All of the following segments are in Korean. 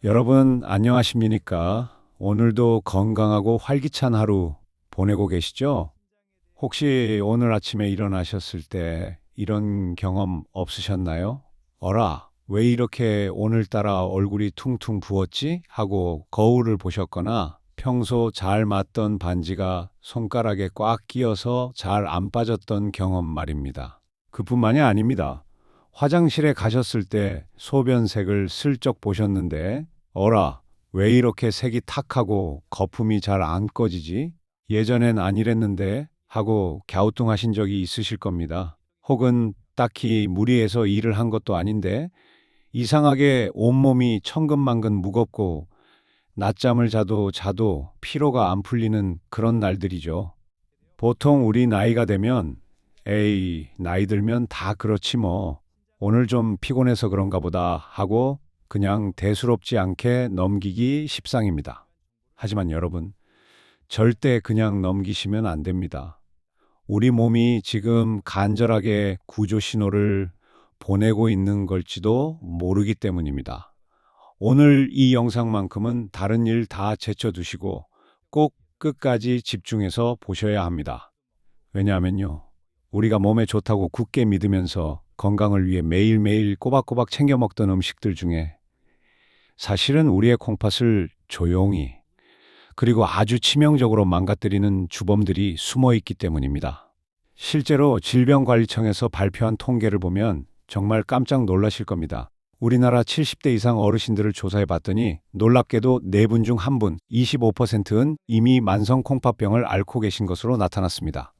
여러분, 안녕하십니까? 오늘도 건강하고 활기찬 하루 보내고 계시죠? 혹시 오늘 아침에 일어나셨을 때 이런 경험 없으셨나요? 어라, 왜 이렇게 오늘따라 얼굴이 퉁퉁 부었지? 하고 거울을 보셨거나 평소 잘 맞던 반지가 손가락에 꽉 끼어서 잘 안 빠졌던 경험 말입니다. 그뿐만이 아닙니다. 화장실에 가셨을 때 소변색을 슬쩍 보셨는데, 어라, 왜 이렇게 색이 탁하고 거품이 잘 안 꺼지지? 예전엔 안 이랬는데 하고 갸우뚱하신 적이 있으실 겁니다. 혹은 딱히 무리해서 일을 한 것도 아닌데 이상하게 온몸이 천근만근 무겁고 낮잠을 자도 피로가 안 풀리는 그런 날들이죠. 보통 우리 나이가 되면 에이, 나이 들면 다 그렇지 뭐. 오늘 좀 피곤해서 그런가 보다 하고 그냥 대수롭지 않게 넘기기 십상입니다. 하지만 여러분, 절대 그냥 넘기시면 안 됩니다. 우리 몸이 지금 간절하게 구조 신호를 보내고 있는 걸지도 모르기 때문입니다. 오늘 이 영상만큼은 다른 일 다 제쳐두시고 꼭 끝까지 집중해서 보셔야 합니다. 왜냐하면요, 우리가 몸에 좋다고 굳게 믿으면서 건강을 위해 매일매일 꼬박꼬박 챙겨 먹던 음식들 중에 사실은 우리의 콩팥을 조용히 그리고 아주 치명적으로 망가뜨리는 주범들이 숨어 있기 때문입니다. 실제로 질병관리청에서 발표한 통계를 보면 정말 깜짝 놀라실 겁니다. 우리나라 70대 이상 어르신들을 조사해 봤더니 놀랍게도 4분 중 1분, 25%는 이미 만성 콩팥병을 앓고 계신 것으로 나타났습니다.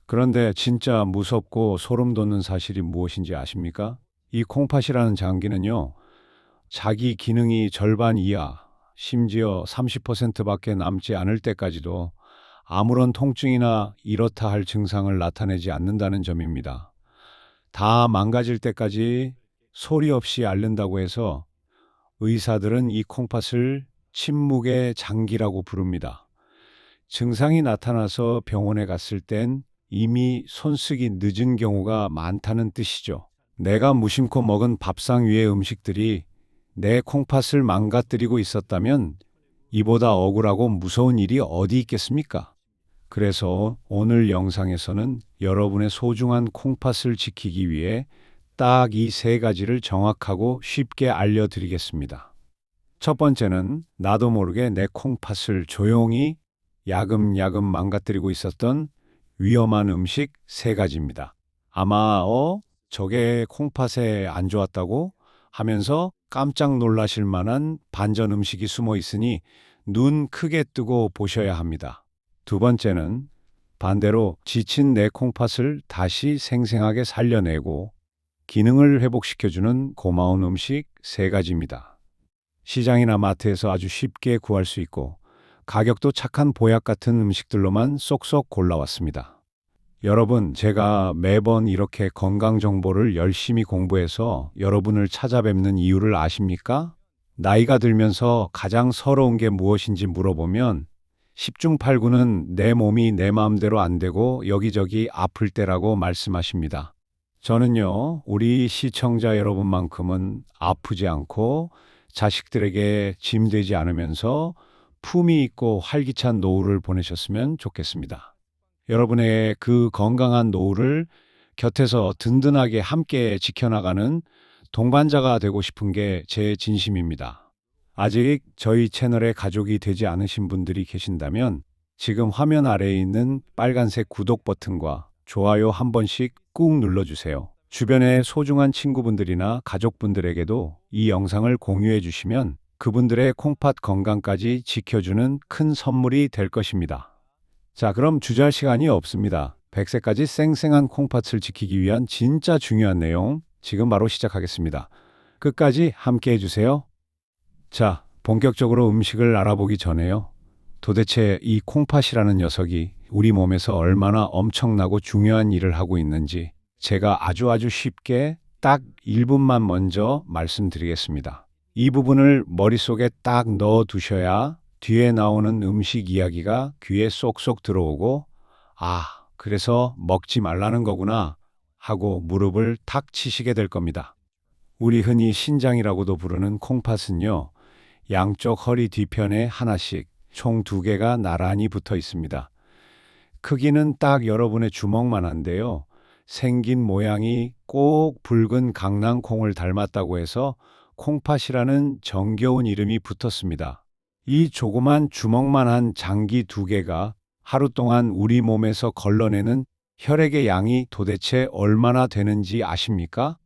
그런데 진짜 무섭고 소름 돋는 사실이 무엇인지 아십니까? 이 콩팥이라는 장기는요, 자기 기능이 절반 이하, 심지어 30%밖에 남지 않을 때까지도 아무런 통증이나 이렇다 할 증상을 나타내지 않는다는 점입니다. 다 망가질 때까지 소리 없이 앓는다고 해서 의사들은 이 콩팥을 침묵의 장기라고 부릅니다. 증상이 나타나서 병원에 갔을 땐 이미 손쓰기 늦은 경우가 많다는 뜻이죠. 내가 무심코 먹은 밥상 위의 음식들이 내 콩팥을 망가뜨리고 있었다면 이보다 억울하고 무서운 일이 어디 있겠습니까? 그래서 오늘 영상에서는 여러분의 소중한 콩팥을 지키기 위해 딱 이 3가지를 정확하고 쉽게 알려드리겠습니다. 첫 번째는 나도 모르게 내 콩팥을 조용히 야금야금 망가뜨리고 있었던 위험한 음식 3가지입니다. 아마 저게 콩팥에 안 좋았다고 하면서 깜짝 놀라실 만한 반전 음식이 숨어 있으니 눈 크게 뜨고 보셔야 합니다. 두 번째는 반대로 지친 내 콩팥을 다시 생생하게 살려내고 기능을 회복시켜주는 고마운 음식 3가지입니다. 시장이나 마트에서 아주 쉽게 구할 수 있고 가격도 착한 보약 같은 음식들로만 쏙쏙 골라왔습니다. 여러분, 제가 매번 이렇게 건강 정보를 열심히 공부해서 여러분을 찾아뵙는 이유를 아십니까? 나이가 들면서 가장 서러운 게 무엇인지 물어보면 10중 8구는 내 몸이 내 마음대로 안 되고 여기저기 아플 때라고 말씀하십니다. 저는요, 우리 시청자 여러분만큼은 아프지 않고 자식들에게 짐 되지 않으면서 품위 있고 활기찬 노후를 보내셨으면 좋겠습니다. 여러분의 그 건강한 노후를 곁에서 든든하게 함께 지켜나가는 동반자가 되고 싶은 게 제 진심입니다. 아직 저희 채널에 가족이 되지 않으신 분들이 계신다면 지금 화면 아래에 있는 빨간색 구독 버튼과 좋아요 한 번씩 꾹 눌러주세요. 주변의 소중한 친구분들이나 가족분들에게도 이 영상을 공유해 주시면 그분들의 콩팥 건강까지 지켜주는 큰 선물이 될 것입니다. 자, 그럼 주저할 시간이 없습니다. 100세까지 쌩쌩한 콩팥을 지키기 위한 진짜 중요한 내용 지금 바로 시작하겠습니다. 끝까지 함께 해주세요. 자, 본격적으로 음식을 알아보기 전에요. 도대체 이 콩팥이라는 녀석이 우리 몸에서 얼마나 엄청나고 중요한 일을 하고 있는지 제가 아주 쉽게 딱 1분만 먼저 말씀드리겠습니다. 이 부분을 머릿속에 딱 넣어 두셔야 뒤에 나오는 음식 이야기가 귀에 쏙쏙 들어오고 아, 그래서 먹지 말라는 거구나 하고 무릎을 탁 치시게 될 겁니다. 우리 흔히 신장이라고도 부르는 콩팥은요, 양쪽 허리 뒤편에 하나씩 총 2개가 나란히 붙어 있습니다. 크기는 딱 여러분의 주먹만한데요. 생긴 모양이 꼭 붉은 강낭콩을 닮았다고 해서 콩팥이라는 정겨운 이름이 붙었습니다. 이 조그만 주먹만한 장기 2개가 하루 동안 우리 몸에서 걸러내는 혈액의 양이 도대체 얼마나 되는지 아십니까?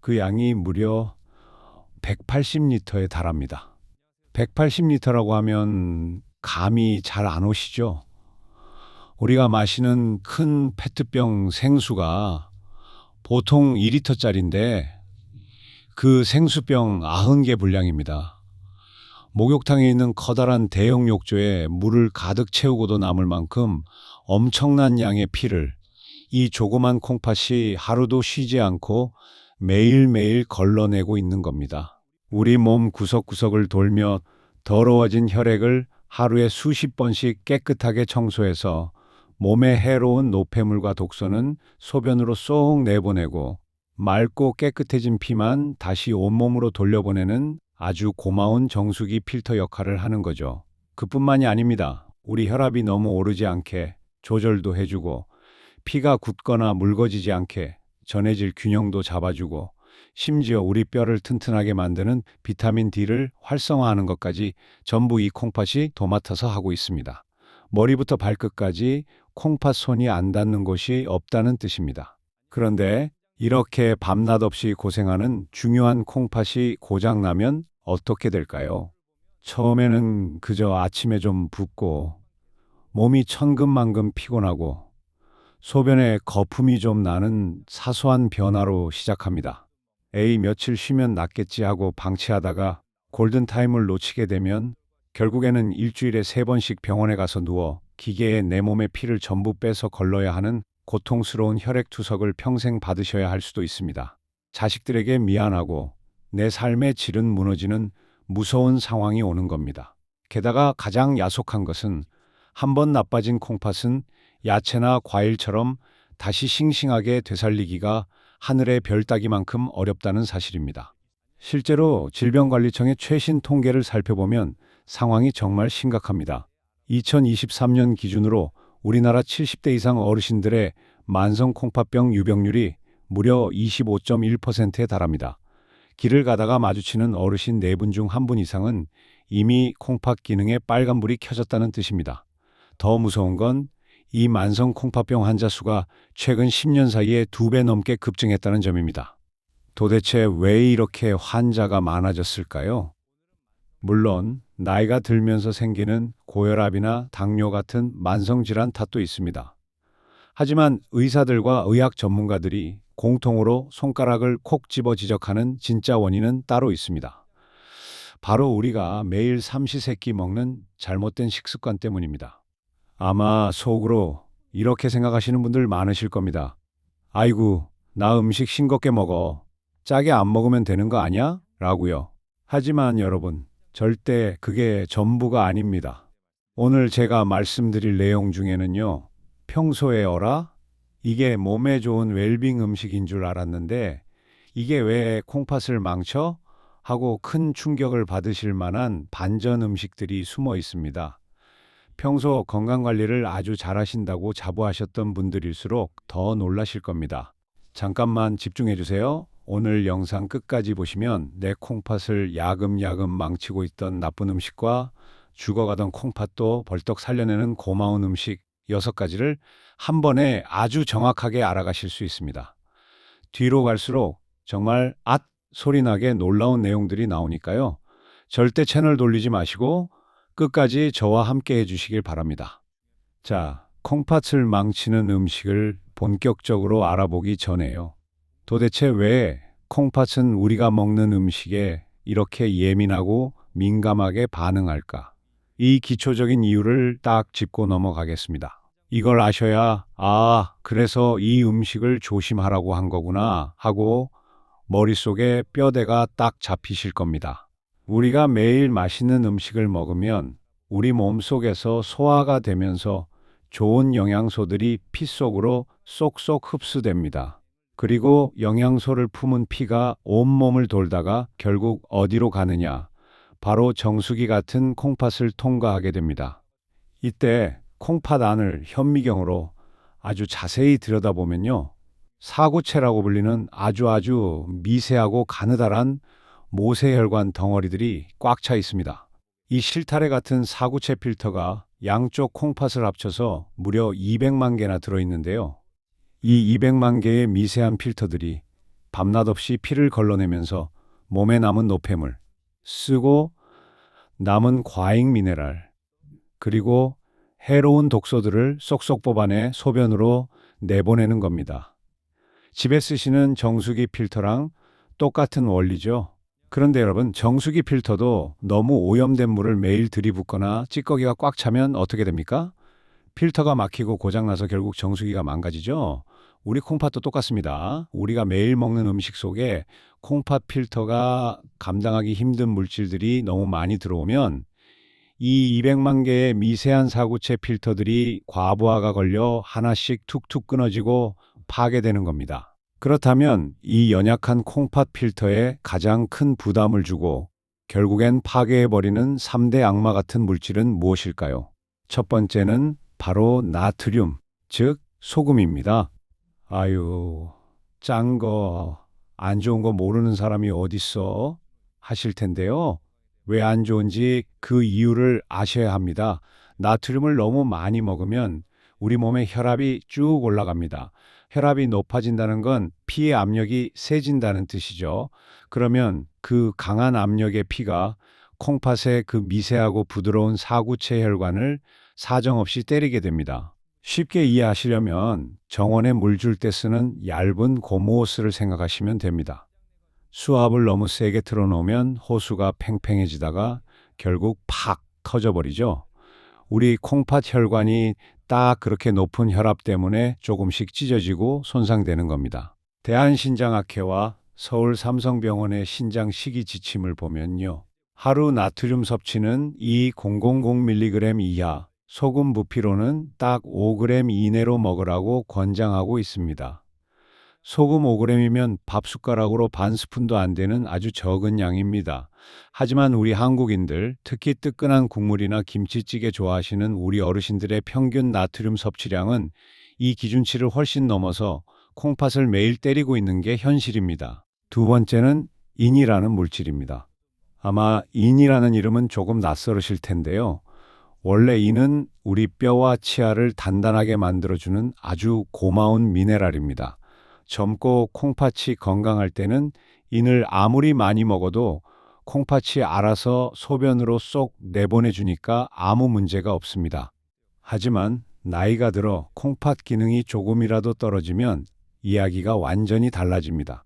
그 양이 무려 180리터에 달합니다. 180리터라고 하면 감이 잘 안 오시죠? 우리가 마시는 큰 페트병 생수가 보통 2리터짜리인데 그 생수병 90개 분량입니다. 목욕탕에 있는 커다란 대형 욕조에 물을 가득 채우고도 남을 만큼 엄청난 양의 피를 이 조그만 콩팥이 하루도 쉬지 않고 매일매일 걸러내고 있는 겁니다. 우리 몸 구석구석을 돌며 더러워진 혈액을 하루에 수십 번씩 깨끗하게 청소해서 몸에 해로운 노폐물과 독소는 소변으로 쏙 내보내고 맑고 깨끗해진 피만 다시 온몸으로 돌려보내는 아주 고마운 정수기 필터 역할을 하는 거죠. 그뿐만이 아닙니다. 우리 혈압이 너무 오르지 않게 조절도 해주고 피가 굳거나 묽어지지 않게 전해질 균형도 잡아주고 심지어 우리 뼈를 튼튼하게 만드는 비타민 D를 활성화하는 것까지 전부 이 콩팥이 도맡아서 하고 있습니다. 머리부터 발끝까지 콩팥 손이 안 닿는 곳이 없다는 뜻입니다. 그런데 이렇게 밤낮 없이 고생하는 중요한 콩팥이 고장나면 어떻게 될까요? 처음에는 그저 아침에 좀 붓고 몸이 천근만근 피곤하고 소변에 거품이 좀 나는 사소한 변화로 시작합니다. 에이, 며칠 쉬면 낫겠지 하고 방치하다가 골든타임을 놓치게 되면 결국에는 일주일에 3번씩 병원에 가서 누워 기계에 내 몸의 피를 전부 빼서 걸러야 하는 고통스러운 혈액투석을 평생 받으셔야 할 수도 있습니다. 자식들에게 미안하고 내 삶의 질은 무너지는 무서운 상황이 오는 겁니다. 게다가 가장 야속한 것은 한번 나빠진 콩팥은 야채나 과일처럼 다시 싱싱하게 되살리기가 하늘의 별 따기만큼 어렵다는 사실입니다. 실제로 질병관리청의 최신 통계를 살펴보면 상황이 정말 심각합니다. 2023년 기준으로 우리나라 70대 이상 어르신들의 만성 콩팥병 유병률이 무려 25.1%에 달합니다. 길을 가다가 마주치는 어르신 4분 중 1분 이상은 이미 콩팥 기능에 빨간불이 켜졌다는 뜻입니다. 더 무서운 건 이 만성 콩팥병 환자 수가 최근 10년 사이에 2배 넘게 급증했다는 점입니다. 도대체 왜 이렇게 환자가 많아졌을까요? 물론 나이가 들면서 생기는 고혈압이나 당뇨 같은 만성질환 탓도 있습니다. 하지만 의사들과 의학 전문가들이 공통으로 손가락을 콕 집어 지적하는 진짜 원인은 따로 있습니다. 바로 우리가 매일 삼시세끼 먹는 잘못된 식습관 때문입니다. 아마 속으로 이렇게 생각하시는 분들 많으실 겁니다. 아이고, 나 음식 싱겁게 먹어. 짜게 안 먹으면 되는 거 아니야? 라고요. 하지만 여러분, 절대 그게 전부가 아닙니다. 오늘 제가 말씀드릴 내용 중에는요, 평소에 어라? 이게 몸에 좋은 웰빙 음식인 줄 알았는데 이게 왜 콩팥을 망쳐? 하고 큰 충격을 받으실 만한 반전 음식들이 숨어 있습니다. 평소 건강관리를 아주 잘하신다고 자부하셨던 분들일수록 더 놀라실 겁니다. 잠깐만 집중해 주세요. 오늘 영상 끝까지 보시면 내 콩팥을 야금야금 망치고 있던 나쁜 음식과 죽어가던 콩팥도 벌떡 살려내는 고마운 음식 6가지를 한 번에 아주 정확하게 알아가실 수 있습니다. 뒤로 갈수록 정말 앗 소리나게 놀라운 내용들이 나오니까요. 절대 채널 돌리지 마시고 끝까지 저와 함께 해주시길 바랍니다. 자, 콩팥을 망치는 음식을 본격적으로 알아보기 전에요. 도대체 왜 콩팥은 우리가 먹는 음식에 이렇게 예민하고 민감하게 반응할까? 이 기초적인 이유를 딱 짚고 넘어가겠습니다. 이걸 아셔야, 그래서 이 음식을 조심하라고 한 거구나 하고 머릿속에 뼈대가 딱 잡히실 겁니다. 우리가 매일 맛있는 음식을 먹으면 우리 몸속에서 소화가 되면서 좋은 영양소들이 피 속으로 쏙쏙 흡수됩니다. 그리고 영양소를 품은 피가 온몸을 돌다가 결국 어디로 가느냐? 바로 정수기 같은 콩팥을 통과하게 됩니다. 이때 콩팥 안을 현미경으로 아주 자세히 들여다보면요. 사구체라고 불리는 아주 미세하고 가느다란 모세혈관 덩어리들이 꽉 차 있습니다. 이 실타래 같은 사구체 필터가 양쪽 콩팥을 합쳐서 무려 200만 개나 들어있는데요. 이 200만 개의 미세한 필터들이 밤낮 없이 피를 걸러내면서 몸에 남은 노폐물, 쓰고 남은 과잉 미네랄, 그리고 해로운 독소들을 쏙쏙 뽑아내 소변으로 내보내는 겁니다. 집에 쓰시는 정수기 필터랑 똑같은 원리죠. 그런데 여러분, 정수기 필터도 너무 오염된 물을 매일 들이붓거나 찌꺼기가 꽉 차면 어떻게 됩니까? 필터가 막히고 고장나서 결국 정수기가 망가지죠. 우리 콩팥도 똑같습니다. 우리가 매일 먹는 음식 속에 콩팥 필터가 감당하기 힘든 물질들이 너무 많이 들어오면 이 200만 개의 미세한 사구체 필터들이 과부하가 걸려 하나씩 툭툭 끊어지고 파괴되는 겁니다. 그렇다면 이 연약한 콩팥 필터에 가장 큰 부담을 주고 결국엔 파괴해버리는 3대 악마 같은 물질은 무엇일까요? 첫 번째는 바로 나트륨, 즉 소금입니다. 아유, 짠 거, 안 좋은 거 모르는 사람이 어딨어? 하실 텐데요. 왜 안 좋은지 그 이유를 아셔야 합니다. 나트륨을 너무 많이 먹으면 우리 몸의 혈압이 쭉 올라갑니다. 혈압이 높아진다는 건 피의 압력이 세진다는 뜻이죠. 그러면 그 강한 압력의 피가 콩팥의 그 미세하고 부드러운 사구체 혈관을 사정없이 때리게 됩니다. 쉽게 이해하시려면 정원에 물 줄 때 쓰는 얇은 고무호스를 생각하시면 됩니다. 수압을 너무 세게 틀어놓으면 호수가 팽팽해지다가 결국 팍 터져버리죠. 우리 콩팥 혈관이 딱 그렇게 높은 혈압 때문에 조금씩 찢어지고 손상되는 겁니다. 대한신장학회와 서울 삼성병원의 신장 식이 지침을 보면요. 하루 나트륨 섭취는 2,000mg 이하, 소금 부피로는 딱 5g 이내로 먹으라고 권장하고 있습니다. 소금 5g이면 밥 숟가락으로 반 스푼도 안 되는 아주 적은 양입니다. 하지만 우리 한국인들, 특히 뜨끈한 국물이나 김치찌개 좋아하시는 우리 어르신들의 평균 나트륨 섭취량은 이 기준치를 훨씬 넘어서 콩팥을 매일 때리고 있는 게 현실입니다. 두 번째는 인이라는 물질입니다. 아마 인이라는 이름은 조금 낯설으실 텐데요. 원래 인은 우리 뼈와 치아를 단단하게 만들어주는 아주 고마운 미네랄입니다. 젊고 콩팥이 건강할 때는 인을 아무리 많이 먹어도 콩팥이 알아서 소변으로 쏙 내보내주니까 아무 문제가 없습니다. 하지만 나이가 들어 콩팥 기능이 조금이라도 떨어지면 이야기가 완전히 달라집니다.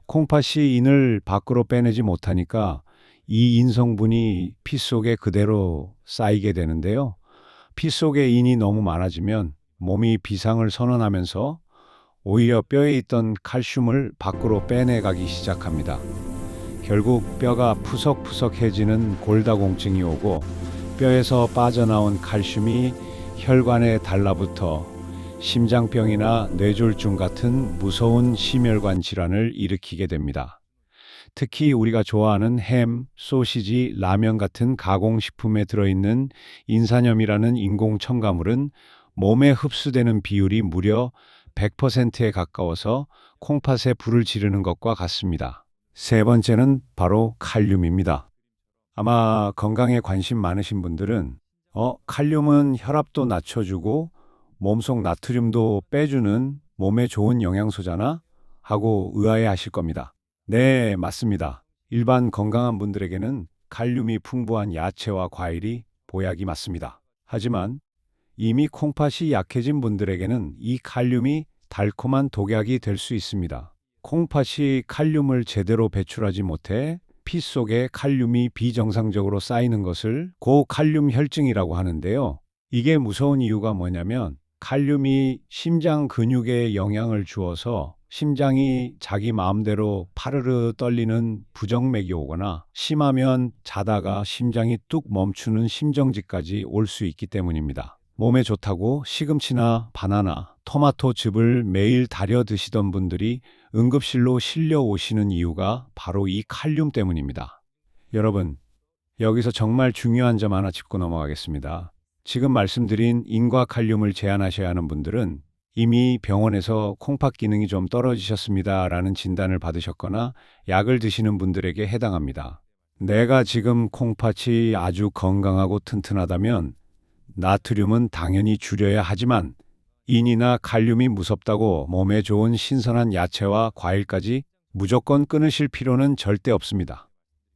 콩팥이 인을 밖으로 빼내지 못하니까 이 인 성분이 피 속에 그대로 쌓이게 되는데요. 피 속에 인이 너무 많아지면 몸이 비상을 선언하면서 오히려 뼈에 있던 칼슘을 밖으로 빼내가기 시작합니다. 결국 뼈가 푸석푸석해지는 골다공증이 오고 뼈에서 빠져나온 칼슘이 혈관에 달라붙어 심장병이나 뇌졸중 같은 무서운 심혈관 질환을 일으키게 됩니다. 특히 우리가 좋아하는 햄, 소시지, 라면 같은 가공식품에 들어있는 인산염이라는 인공 첨가물은 몸에 흡수되는 비율이 무려 100%에 가까워서 콩팥에 불을 지르는 것과 같습니다. 세 번째는 바로 칼륨입니다. 아마 건강에 관심 많으신 분들은 칼륨은 혈압도 낮춰주고 몸속 나트륨도 빼주는 몸에 좋은 영양소잖아? 하고 의아해하실 겁니다. 네, 맞습니다. 일반 건강한 분들에게는 칼륨이 풍부한 야채와 과일이 보약이 맞습니다. 하지만 이미 콩팥이 약해진 분들에게는 이 칼륨이 달콤한 독약이 될 수 있습니다. 콩팥이 칼륨을 제대로 배출하지 못해 피 속에 칼륨이 비정상적으로 쌓이는 것을 고칼륨 혈증이라고 하는데요. 이게 무서운 이유가 뭐냐면 칼륨이 심장 근육에 영향을 주어서 심장이 자기 마음대로 파르르 떨리는 부정맥이 오거나 심하면 자다가 심장이 뚝 멈추는 심정지까지 올 수 있기 때문입니다. 몸에 좋다고 시금치나 바나나, 토마토즙을 매일 달여 드시던 분들이 응급실로 실려 오시는 이유가 바로 이 칼륨 때문입니다. 여러분, 여기서 정말 중요한 점 하나 짚고 넘어가겠습니다. 지금 말씀드린 인과 칼륨을 제한하셔야 하는 분들은 이미 병원에서 콩팥 기능이 좀 떨어지셨습니다라는 진단을 받으셨거나 약을 드시는 분들에게 해당합니다. 내가 지금 콩팥이 아주 건강하고 튼튼하다면 나트륨은 당연히 줄여야 하지만 인이나 칼륨이 무섭다고 몸에 좋은 신선한 야채와 과일까지 무조건 끊으실 필요는 절대 없습니다.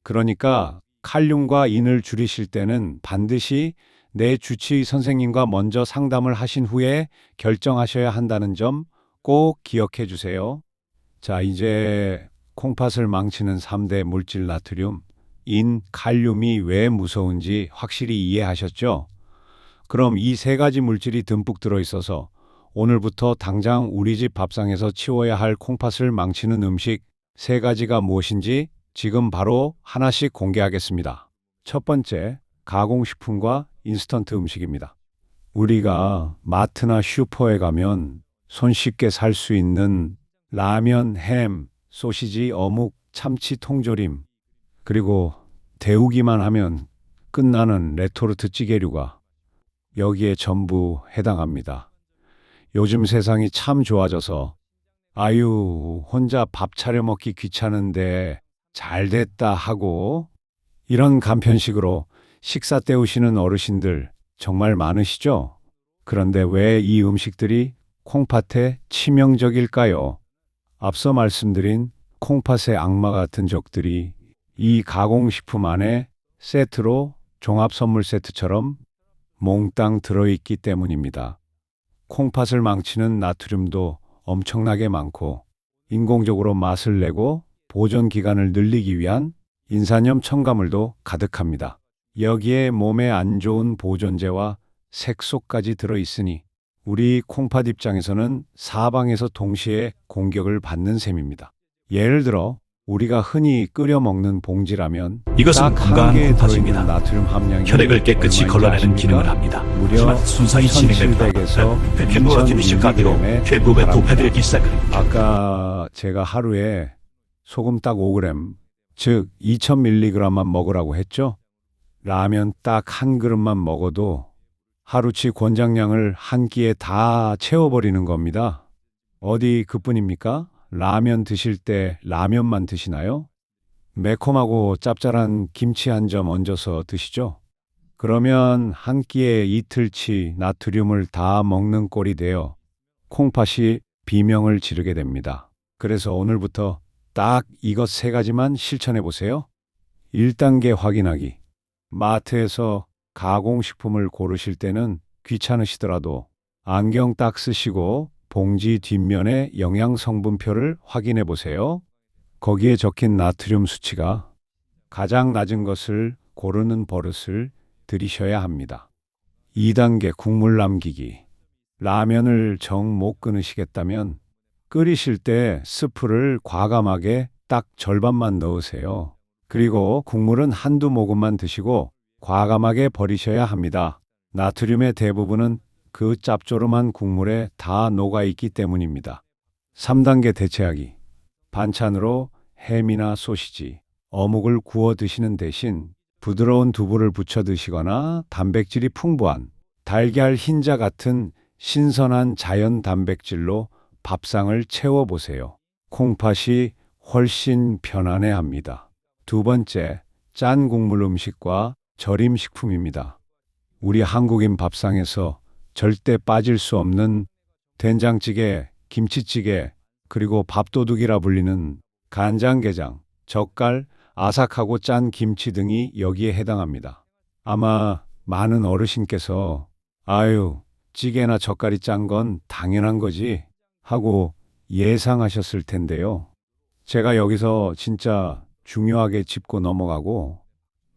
그러니까 칼륨과 인을 줄이실 때는 반드시 내 주치의 선생님과 먼저 상담을 하신 후에 결정하셔야 한다는 점 꼭 기억해 주세요. 자, 이제 콩팥을 망치는 3대 물질 나트륨, 인, 칼륨이 왜 무서운지 확실히 이해하셨죠? 그럼 이 세 가지 물질이 듬뿍 들어있어서 오늘부터 당장 우리 집 밥상에서 치워야 할 콩팥을 망치는 음식 세 가지가 무엇인지 지금 바로 하나씩 공개하겠습니다. 첫 번째, 가공식품과 인스턴트 음식입니다. 우리가 마트나 슈퍼에 가면 손쉽게 살 수 있는 라면, 햄, 소시지, 어묵, 참치, 통조림, 그리고 데우기만 하면 끝나는 레토르트 찌개류가 여기에 전부 해당합니다. 요즘 세상이 참 좋아져서 아유, 혼자 밥 차려 먹기 귀찮은데 잘 됐다 하고 이런 간편식으로 식사 때우시는 어르신들 정말 많으시죠? 그런데 왜 이 음식들이 콩팥에 치명적일까요? 앞서 말씀드린 콩팥의 악마 같은 적들이 이 가공식품 안에 세트로 종합 선물 세트처럼 몽땅 들어있기 때문입니다. 콩팥을 망치는 나트륨도 엄청나게 많고 인공적으로 맛을 내고 보존 기간을 늘리기 위한 인산염 첨가물도 가득합니다. 여기에 몸에 안 좋은 보존제와 색소까지 들어있으니 우리 콩팥 입장에서는 사방에서 동시에 공격을 받는 셈입니다. 예를 들어 우리가 흔히 끓여 먹는 봉지라면 이것은 딱 한 건강한 개에 들어있는 콩팥입니다. 나트륨 함량이 혈액을 깨끗이 얼마인지 걸러내는 아십니까? 기능을 합니다. 무려 하지만 순상이 진행된 1700에서 폐부가 디미실까지로 폐부에 부패되기 시작합니다. 아까 제가 하루에 소금 딱 5g, 즉 2000mg만 먹으라고 했죠? 라면 딱 한 그릇만 먹어도 하루치 권장량을 한 끼에 다 채워버리는 겁니다. 어디 그뿐입니까? 라면 드실 때 라면만 드시나요? 매콤하고 짭짤한 김치 한 점 얹어서 드시죠? 그러면 한 끼에 이틀치 나트륨을 다 먹는 꼴이 되어 콩팥이 비명을 지르게 됩니다. 그래서 오늘부터 딱 이것 세 가지만 실천해 보세요. 1단계 확인하기. 마트에서 가공식품을 고르실 때는 귀찮으시더라도 안경 딱 쓰시고 봉지 뒷면의 영양 성분표를 확인해 보세요. 거기에 적힌 나트륨 수치가 가장 낮은 것을 고르는 버릇을 들이셔야 합니다. 2단계 국물 남기기. 라면을 정 못 끊으시겠다면 끓이실 때 스프를 과감하게 딱 절반만 넣으세요. 그리고 국물은 한두 모금만 드시고 과감하게 버리셔야 합니다. 나트륨의 대부분은 그 짭조름한 국물에 다 녹아있기 때문입니다. 3단계 대체하기. 반찬으로 햄이나 소시지, 어묵을 구워 드시는 대신 부드러운 두부를 부쳐 드시거나 단백질이 풍부한 달걀 흰자 같은 신선한 자연 단백질로 밥상을 채워보세요. 콩팥이 훨씬 편안해합니다. 두 번째, 짠 국물 음식과 절임 식품입니다. 우리 한국인 밥상에서 절대 빠질 수 없는 된장찌개, 김치찌개, 그리고 밥도둑이라 불리는 간장게장, 젓갈, 아삭하고 짠 김치 등이 여기에 해당합니다. 아마 많은 어르신께서 아유, 찌개나 젓갈이 짠 건 당연한 거지 하고 예상하셨을 텐데요. 제가 여기서 진짜 중요하게 짚고 넘어가고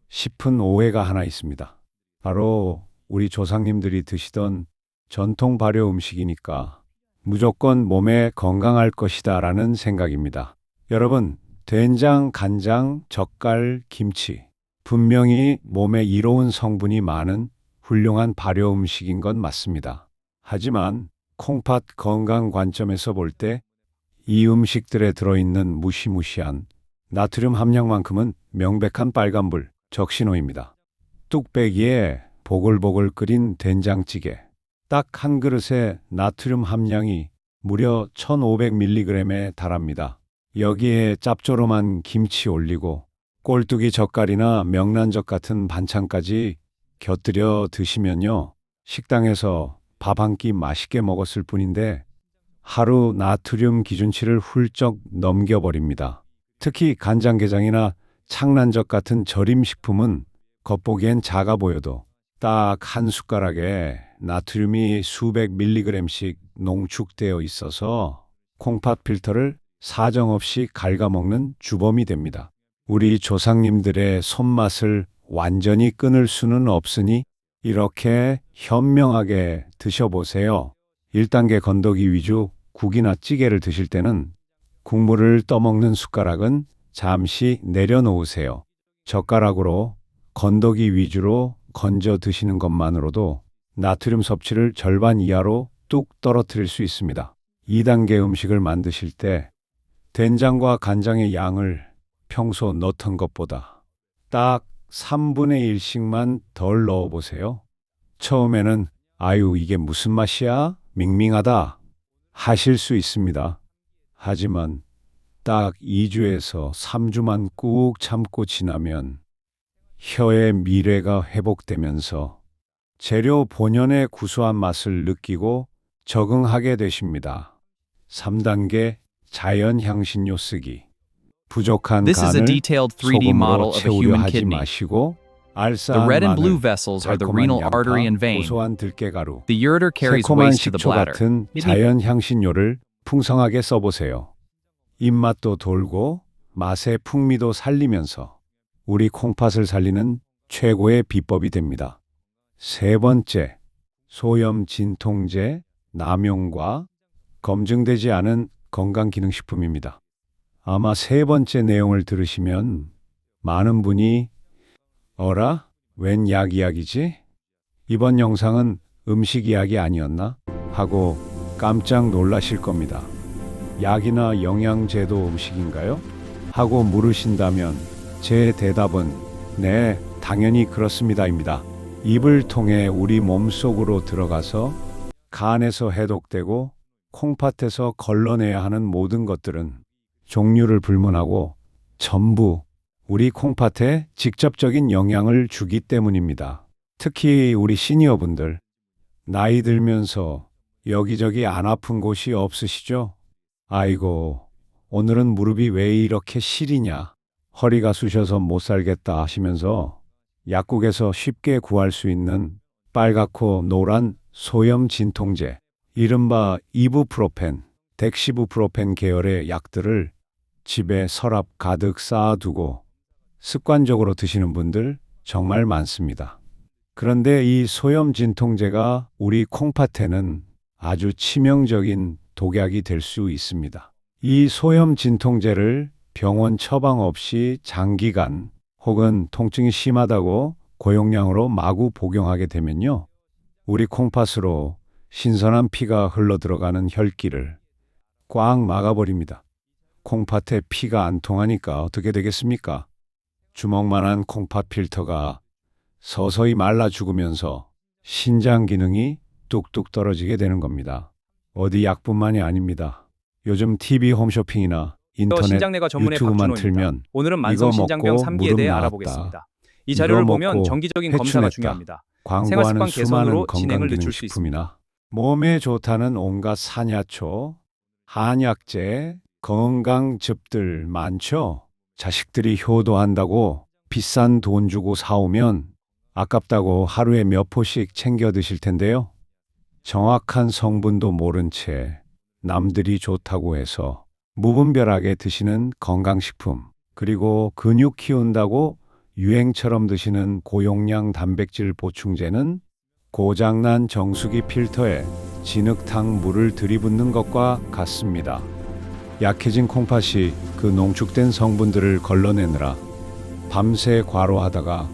싶은 오해가 하나 있습니다. 바로 우리 조상님들이 드시던 전통 발효 음식이니까 무조건 몸에 건강할 것이다 라는 생각입니다. 여러분, 된장, 간장, 젓갈, 김치 분명히 몸에 이로운 성분이 많은 훌륭한 발효 음식인 건 맞습니다. 하지만 콩팥 건강 관점에서 볼 때 이 음식들에 들어있는 무시무시한 나트륨 함량만큼은 명백한 빨간불, 적신호입니다. 뚝배기에 보글보글 끓인 된장찌개. 딱 한 그릇에 나트륨 함량이 무려 1500mg에 달합니다. 여기에 짭조름한 김치 올리고 꼴뚜기 젓갈이나 명란젓 같은 반찬까지 곁들여 드시면요. 식당에서 밥 한 끼 맛있게 먹었을 뿐인데 하루 나트륨 기준치를 훌쩍 넘겨버립니다. 특히 간장게장이나 창란젓 같은 절임식품은 겉보기엔 작아 보여도 딱 한 숟가락에 나트륨이 수백 밀리그램씩 농축되어 있어서 콩팥 필터를 사정없이 갉아먹는 주범이 됩니다. 우리 조상님들의 손맛을 완전히 끊을 수는 없으니 이렇게 현명하게 드셔보세요. 1단계 건더기 위주 국이나 찌개를 드실 때는 국물을 떠먹는 숟가락은 잠시 내려놓으세요. 젓가락으로 건더기 위주로 건져 드시는 것만으로도 나트륨 섭취를 절반 이하로 뚝 떨어뜨릴 수 있습니다. 2단계 음식을 만드실 때 된장과 간장의 양을 평소 넣던 것보다 딱 3분의 1씩만 덜 넣어보세요. 처음에는 아유 이게 무슨 맛이야? 밍밍하다 하실 수 있습니다. 하지만 딱 2주에서 3주만 꾹 참고 지나면 혀의 미뢰가 회복되면서 재료 본연의 구수한 맛을 느끼고 적응하게 되십니다. 3단계 자연 향신료 쓰기. 부족한 This is a 간을 detailed 3D model 소금으로 of a 채우려 human 하지 kidney. 마시고 The 알싸한 red and blue 마늘, vessels are the 달콤한 renal 양파, artery and vein. 고소한 들깨가루, The ureter carries 새콤한 waste to the 식초 bladder. 같은 Kidney 자연 향신료를 풍성하게 써보세요. 입맛도 돌고 맛의 풍미도 살리면서 우리 콩팥을 살리는 최고의 비법이 됩니다. 3번째, 소염 진통제 남용과 검증되지 않은 건강기능식품입니다. 아마 3번째 내용을 들으시면 많은 분이 어라? 웬 약 이야기지? 이번 영상은 음식 이야기 아니었나? 하고 깜짝 놀라실 겁니다. 약이나 영양제도 음식인가요? 하고 물으신다면 제 대답은 네, 당연히 그렇습니다입니다. 입을 통해 우리 몸속으로 들어가서 간에서 해독되고 콩팥에서 걸러내야 하는 모든 것들은 종류를 불문하고 전부 우리 콩팥에 직접적인 영향을 주기 때문입니다. 특히 우리 시니어분들, 나이 들면서 여기저기 안 아픈 곳이 없으시죠? 아이고, 오늘은 무릎이 왜 이렇게 시리냐? 허리가 쑤셔서 못 살겠다 하시면서 약국에서 쉽게 구할 수 있는 빨갛고 노란 소염 진통제, 이른바 이부프로펜, 덱시부프로펜 계열의 약들을 집에 서랍 가득 쌓아두고 습관적으로 드시는 분들 정말 많습니다. 그런데 이 소염 진통제가 우리 콩팥에는 아주 치명적인 독약이 될 수 있습니다. 이 소염 진통제를 병원 처방 없이 장기간 혹은 통증이 심하다고 고용량으로 마구 복용하게 되면요. 우리 콩팥으로 신선한 피가 흘러 들어가는 혈기를 꽉 막아버립니다. 콩팥에 피가 안 통하니까 어떻게 되겠습니까? 주먹만한 콩팥 필터가 서서히 말라 죽으면서 신장 기능이 뚝뚝 떨어지게 되는 겁니다. 어디 약뿐만이 아닙니다. 요즘 TV 홈쇼핑이나 인터넷, 신장내과 전문의 유튜브만 박준호입니다. 틀면 오늘은 만성 이거 신장병 먹고 3기에 무릎 대해 나았다. 알아보겠습니다. 이 자료를 이거 보면 먹고 정기적인 검사가 회춘했다. 중요합니다. 광고하는 생활습관 개선으로 수많은 진행을 늦출 수 건강기능식품이나 몸에 좋다는 온갖 산야초, 한약재, 건강즙들 많죠? 자식들이 효도한다고 비싼 돈 주고 사오면 아깝다고 하루에 몇 포씩 챙겨 드실 텐데요. 정확한 성분도 모른 채 남들이 좋다고 해서 무분별하게 드시는 건강식품, 그리고 근육 키운다고 유행처럼 드시는 고용량 단백질 보충제는 고장난 정수기 필터에 진흙탕 물을 들이붓는 것과 같습니다. 약해진 콩팥이 그 농축된 성분들을 걸러내느라 밤새 과로하다가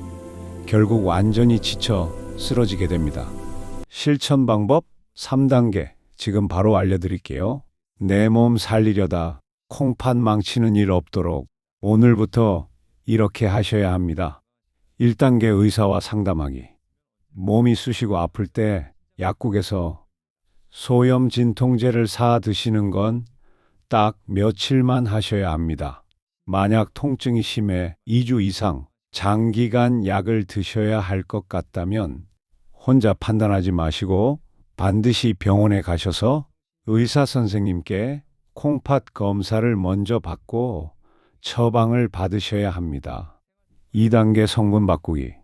결국 완전히 지쳐 쓰러지게 됩니다. 실천 방법 3단계 지금 바로 알려드릴게요. 내 몸 살리려다 콩팥 망치는 일 없도록 오늘부터 이렇게 하셔야 합니다. 1단계 의사와 상담하기. 몸이 쑤시고 아플 때 약국에서 소염 진통제를 사 드시는 건 딱 며칠만 하셔야 합니다. 만약 통증이 심해 2주 이상 장기간 약을 드셔야 할 것 같다면 혼자 판단하지 마시고 반드시 병원에 가셔서 의사 선생님께 콩팥 검사를 먼저 받고 처방을 받으셔야 합니다. 2단계 성분 바꾸기.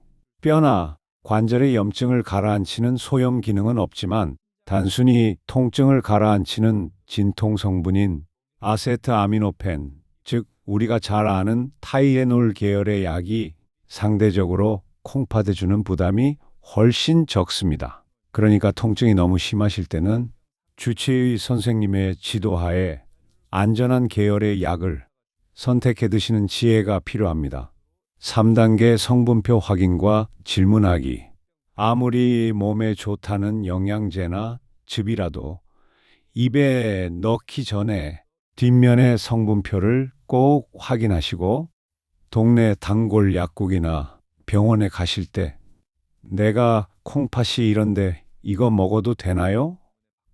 뼈나 관절의 염증을 가라앉히는 소염 기능은 없지만 단순히 통증을 가라앉히는 진통 성분인 아세트아미노펜, 즉 우리가 잘 아는 타이레놀 계열의 약이 상대적으로 콩팥에 주는 부담이 훨씬 적습니다. 그러니까 통증이 너무 심하실 때는 주치의 선생님의 지도하에 안전한 계열의 약을 선택해 드시는 지혜가 필요합니다. 3단계 성분표 확인과 질문하기. 아무리 몸에 좋다는 영양제나 즙이라도 입에 넣기 전에 뒷면의 성분표를 꼭 확인하시고 동네 단골 약국이나 병원에 가실 때 내가 콩팥이 이런데 이거 먹어도 되나요?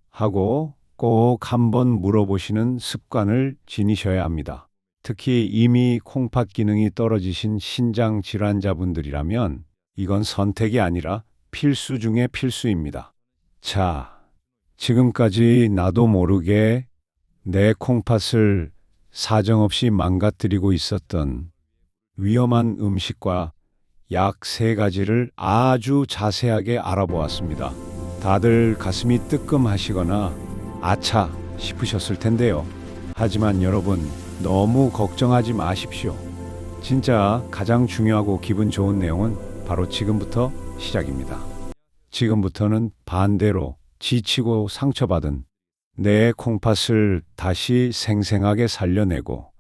하고 꼭 한번 물어보시는 습관을 지니셔야 합니다. 특히 이미 콩팥 기능이 떨어지신 신장 질환자분들이라면 이건 선택이 아니라 필수 중의 필수입니다. 자, 지금까지 나도 모르게 내 콩팥을 사정없이 망가뜨리고 있었던 위험한 음식과 약 3가지를 아주 자세하게 알아보았습니다. 다들 가슴이 뜨끔하시거나 아차 싶으셨을 텐데요. 하지만 여러분, 너무 걱정하지 마십시오. 진짜 가장 중요하고 기분 좋은 내용은 바로 지금부터 시작입니다. 지금부터는 반대로 지치고 상처받은 내 콩팥을 다시 생생하게 살려내고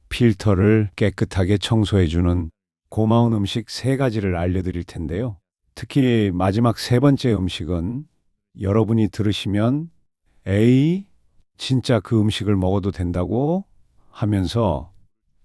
필터를 깨끗하게 청소해주는 고마운 음식 3가지를 알려드릴 텐데요. 특히 마지막 3번째 음식은 여러분이 들으시면 에이, 진짜 그 음식을 먹어도 된다고? 하면서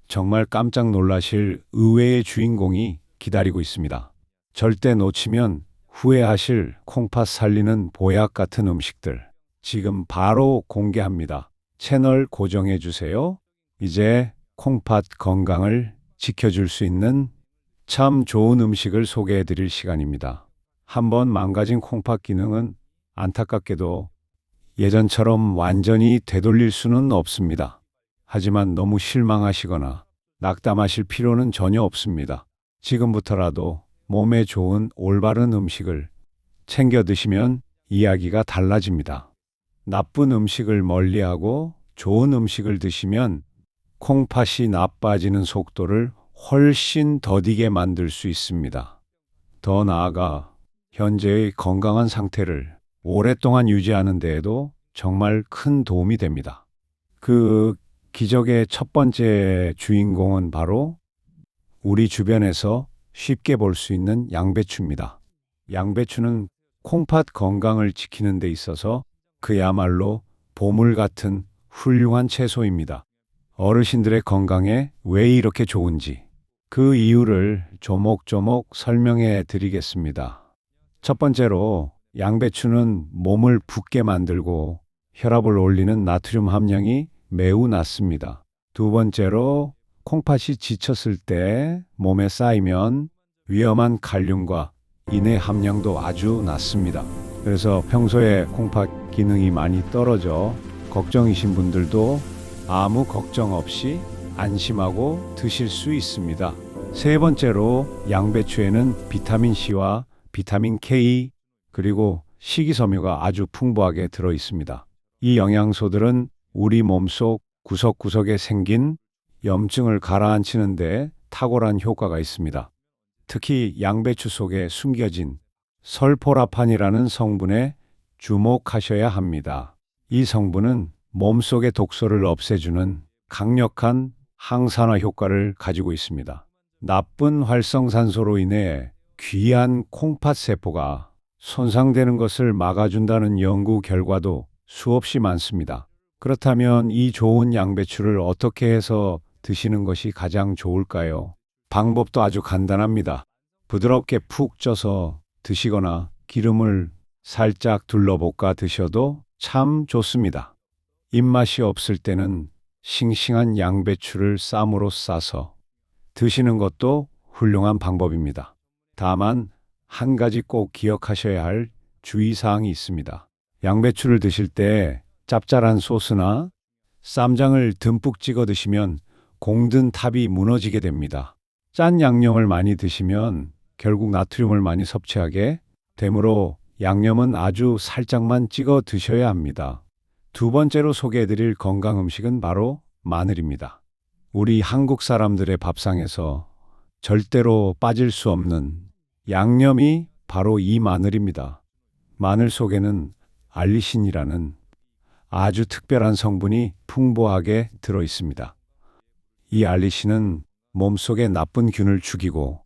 정말 깜짝 놀라실 의외의 주인공이 기다리고 있습니다. 절대 놓치면 후회하실 콩팥 살리는 보약 같은 음식들 지금 바로 공개합니다. 채널 고정해 주세요. 이제 콩팥 건강을 지켜줄 수 있는 참 좋은 음식을 소개해 드릴 시간입니다. 한번 망가진 콩팥 기능은 안타깝게도 예전처럼 완전히 되돌릴 수는 없습니다. 하지만 너무 실망하시거나 낙담하실 필요는 전혀 없습니다. 지금부터라도 몸에 좋은 올바른 음식을 챙겨 드시면 이야기가 달라집니다. 나쁜 음식을 멀리하고 좋은 음식을 드시면 콩팥이 나빠지는 속도를 훨씬 더디게 만들 수 있습니다. 더 나아가 현재의 건강한 상태를 오랫동안 유지하는 데에도 정말 큰 도움이 됩니다. 그 기적의 첫 번째 주인공은 바로 우리 주변에서 쉽게 볼 수 있는 양배추입니다. 양배추는 콩팥 건강을 지키는 데 있어서 그야말로 보물 같은 훌륭한 채소입니다. 어르신들의 건강에 왜 이렇게 좋은지 그 이유를 조목조목 설명해 드리겠습니다. 첫 번째로 양배추는 몸을 붓게 만들고 혈압을 올리는 나트륨 함량이 매우 낮습니다. 두 번째로 콩팥이 지쳤을 때 몸에 쌓이면 위험한 칼륨과 인의 함량도 아주 낮습니다. 그래서 평소에 콩팥 기능이 많이 떨어져 걱정이신 분들도 아무 걱정 없이 안심하고 드실 수 있습니다. 세 번째로 양배추에는 비타민 C와 비타민 K 그리고 식이섬유가 아주 풍부하게 들어 있습니다. 이 영양소들은 우리 몸속 구석구석에 생긴 염증을 가라앉히는 데 탁월한 효과가 있습니다. 특히 양배추 속에 숨겨진 설포라판이라는 성분에 주목하셔야 합니다. 이 성분은 몸속의 독소를 없애주는 강력한 항산화 효과를 가지고 있습니다. 나쁜 활성산소로 인해 귀한 콩팥 세포가 손상되는 것을 막아준다는 연구 결과도 수없이 많습니다. 그렇다면 이 좋은 양배추를 어떻게 해서 드시는 것이 가장 좋을까요? 방법도 아주 간단합니다. 부드럽게 푹 쪄서 드시거나 기름을 살짝 둘러볶아 드셔도 참 좋습니다. 입맛이 없을 때는 싱싱한 양배추를 쌈으로 싸서 드시는 것도 훌륭한 방법입니다. 다만 한 가지 꼭 기억하셔야 할 주의사항이 있습니다. 양배추를 드실 때 짭짤한 소스나 쌈장을 듬뿍 찍어 드시면 공든 탑이 무너지게 됩니다. 짠 양념을 많이 드시면 결국 나트륨을 많이 섭취하게 되므로 양념은 아주 살짝만 찍어 드셔야 합니다. 두 번째로 소개해드릴 건강 음식은 바로 마늘입니다. 우리 한국 사람들의 밥상에서 절대로 빠질 수 없는 양념이 바로 이 마늘입니다. 마늘 속에는 알리신이라는 아주 특별한 성분이 풍부하게 들어 있습니다. 이 알리신은 몸속의 나쁜 균을 죽이고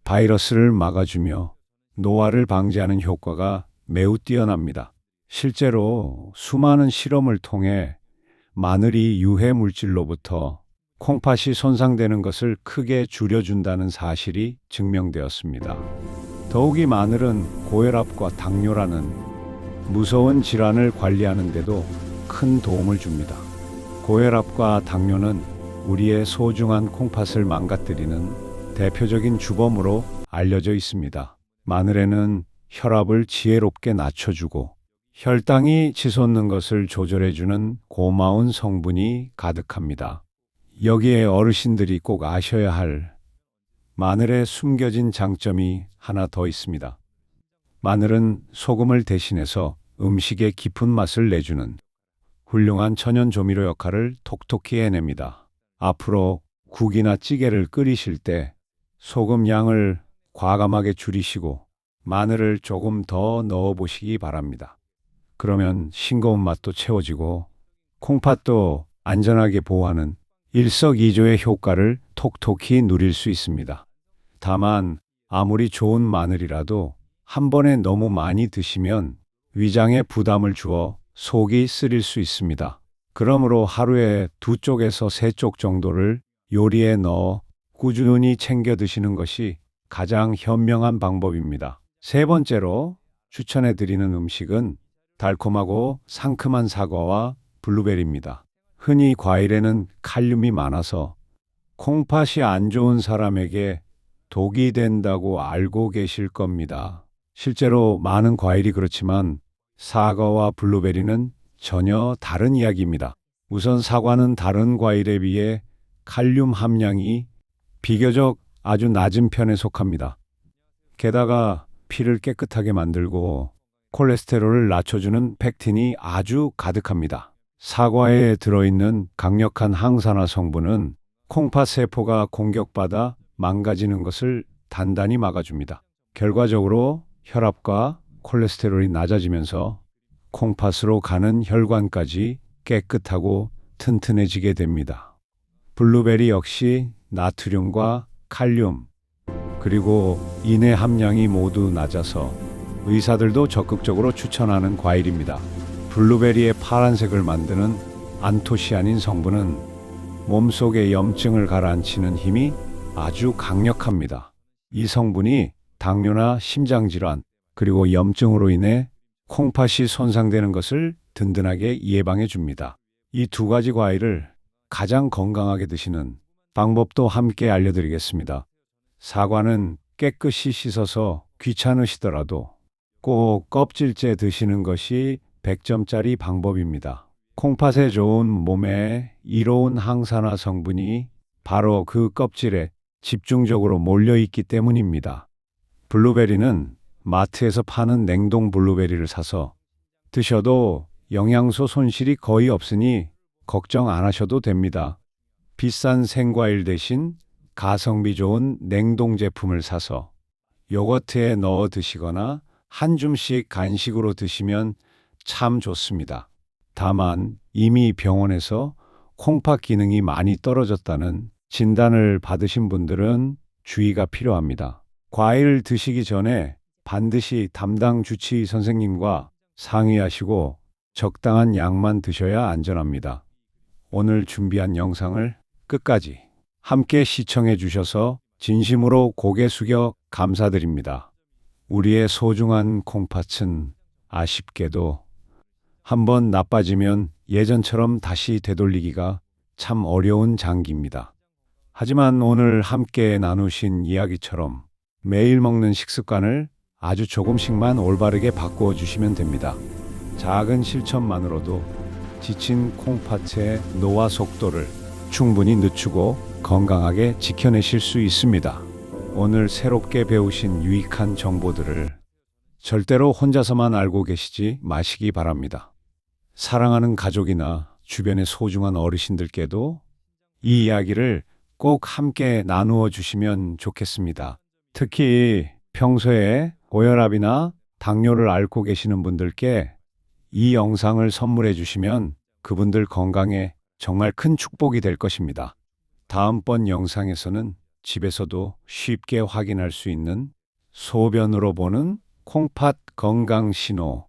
바이러스를 막아주며 노화를 방지하는 효과가 매우 뛰어납니다. 실제로 수많은 실험을 통해 마늘이 유해 물질로부터 콩팥이 손상되는 것을 크게 줄여준다는 사실이 증명되었습니다. 더욱이 마늘은 고혈압과 당뇨라는 무서운 질환을 관리하는 데도 큰 도움을 줍니다. 고혈압과 당뇨는 우리의 소중한 콩팥을 망가뜨리는 대표적인 주범으로 알려져 있습니다. 마늘에는 혈압을 지혜롭게 낮춰주고 혈당이 치솟는 것을 조절해주는 고마운 성분이 가득합니다. 여기에 어르신들이 꼭 아셔야 할 마늘에 숨겨진 장점이 하나 더 있습니다. 마늘은 소금을 대신해서 음식에 깊은 맛을 내주는 훌륭한 천연 조미료 역할을 톡톡히 해냅니다. 앞으로 국이나 찌개를 끓이실 때 소금 양을 과감하게 줄이시고 마늘을 조금 더 넣어 보시기 바랍니다. 그러면 싱거운 맛도 채워지고 콩팥도 안전하게 보호하는 일석이조의 효과를 톡톡히 누릴 수 있습니다. 다만 아무리 좋은 마늘이라도 한 번에 너무 많이 드시면 위장에 부담을 주어 속이 쓰릴 수 있습니다. 그러므로 하루에 2쪽에서 3쪽 정도를 요리에 넣어 꾸준히 챙겨 드시는 것이 가장 현명한 방법입니다. 세 번째로 추천해 드리는 음식은 달콤하고 상큼한 사과와 블루베리입니다. 흔히 과일에는 칼륨이 많아서 콩팥이 안 좋은 사람에게 독이 된다고 알고 계실 겁니다. 실제로 많은 과일이 그렇지만 사과와 블루베리는 전혀 다른 이야기입니다. 우선 사과는 다른 과일에 비해 칼륨 함량이 비교적 아주 낮은 편에 속합니다. 게다가 피를 깨끗하게 만들고 콜레스테롤을 낮춰주는 펙틴이 아주 가득합니다. 사과에 들어있는 강력한 항산화 성분은 콩팥 세포가 공격받아 망가지는 것을 단단히 막아줍니다. 결과적으로 혈압과 콜레스테롤이 낮아지면서 콩팥으로 가는 혈관까지 깨끗하고 튼튼해지게 됩니다. 블루베리 역시 나트륨과 칼륨, 그리고 인의 함량이 모두 낮아서 의사들도 적극적으로 추천하는 과일입니다. 블루베리의 파란색을 만드는 안토시아닌 성분은 몸속의 염증을 가라앉히는 힘이 아주 강력합니다. 이 성분이 당뇨나 심장질환, 그리고 염증으로 인해 콩팥이 손상되는 것을 든든하게 예방해 줍니다. 이 두 가지 과일을 가장 건강하게 드시는 방법도 함께 알려드리겠습니다. 사과는 깨끗이 씻어서 귀찮으시더라도 꼭 껍질째 드시는 것이 100점짜리 방법입니다. 콩팥에 좋은 몸에 이로운 항산화 성분이 바로 그 껍질에 집중적으로 몰려있기 때문입니다. 블루베리는 마트에서 파는 냉동 블루베리를 사서 드셔도 영양소 손실이 거의 없으니 걱정 안 하셔도 됩니다. 비싼 생과일 대신 가성비 좋은 냉동 제품을 사서 요거트에 넣어 드시거나 한 줌씩 간식으로 드시면 참 좋습니다. 다만 이미 병원에서 콩팥 기능이 많이 떨어졌다는 진단을 받으신 분들은 주의가 필요합니다. 과일을 드시기 전에 반드시 담당 주치의 선생님과 상의하시고 적당한 양만 드셔야 안전합니다. 오늘 준비한 영상을 끝까지 함께 시청해 주셔서 진심으로 고개 숙여 감사드립니다. 우리의 소중한 콩팥은 아쉽게도 한번 나빠지면 예전처럼 다시 되돌리기가 참 어려운 장기입니다. 하지만 오늘 함께 나누신 이야기처럼 매일 먹는 식습관을 아주 조금씩만 올바르게 바꾸어 주시면 됩니다. 작은 실천만으로도 지친 콩팥의 노화 속도를 충분히 늦추고 건강하게 지켜내실 수 있습니다. 오늘 새롭게 배우신 유익한 정보들을 절대로 혼자서만 알고 계시지 마시기 바랍니다. 사랑하는 가족이나 주변의 소중한 어르신들께도 이 이야기를 꼭 함께 나누어 주시면 좋겠습니다. 특히 평소에 고혈압이나 당뇨를 앓고 계시는 분들께 이 영상을 선물해 주시면 그분들 건강에 정말 큰 축복이 될 것입니다. 다음번 영상에서는 집에서도 쉽게 확인할 수 있는 소변으로 보는 콩팥 건강 신호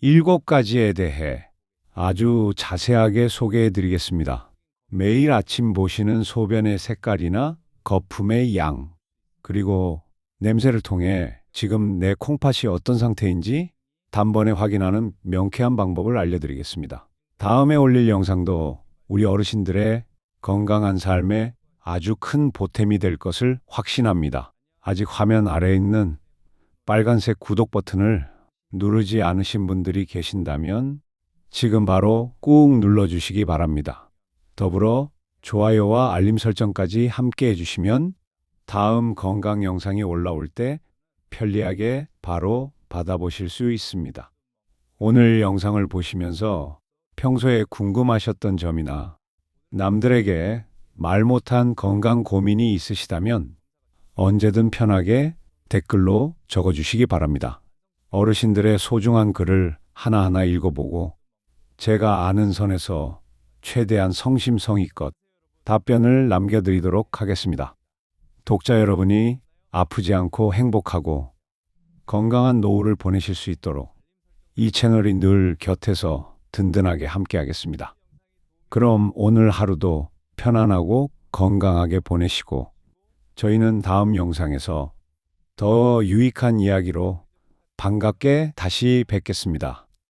7가지에 대해 아주 자세하게 소개해 드리겠습니다. 매일 아침 보시는 소변의 색깔이나 거품의 양, 그리고 냄새를 통해 지금 내 콩팥이 어떤 상태인지 단번에 확인하는 명쾌한 방법을 알려드리겠습니다. 다음에 올릴 영상도 우리 어르신들의 건강한 삶에 아주 큰 보탬이 될 것을 확신합니다. 아직 화면 아래에 있는 빨간색 구독 버튼을 누르지 않으신 분들이 계신다면 지금 바로 꾹 눌러주시기 바랍니다. 더불어 좋아요와 알림 설정까지 함께 해주시면 다음 건강 영상이 올라올 때 편리하게 바로 받아보실 수 있습니다. 오늘 영상을 보시면서 평소에 궁금하셨던 점이나 남들에게 말 못한 건강 고민이 있으시다면 언제든 편하게 댓글로 적어주시기 바랍니다. 어르신들의 소중한 글을 하나하나 읽어보고 제가 아는 선에서 최대한 성심성의껏 답변을 남겨드리도록 하겠습니다. 독자 여러분이 아프지 않고 행복하고 건강한 노후를 보내실 수 있도록 이 채널이 늘 곁에서 든든하게 함께하겠습니다. 그럼 오늘 하루도 편안하고 건강하게 보내시고 저희는 다음 영상에서 더 유익한 이야기로 반갑게 다시 뵙겠습니다.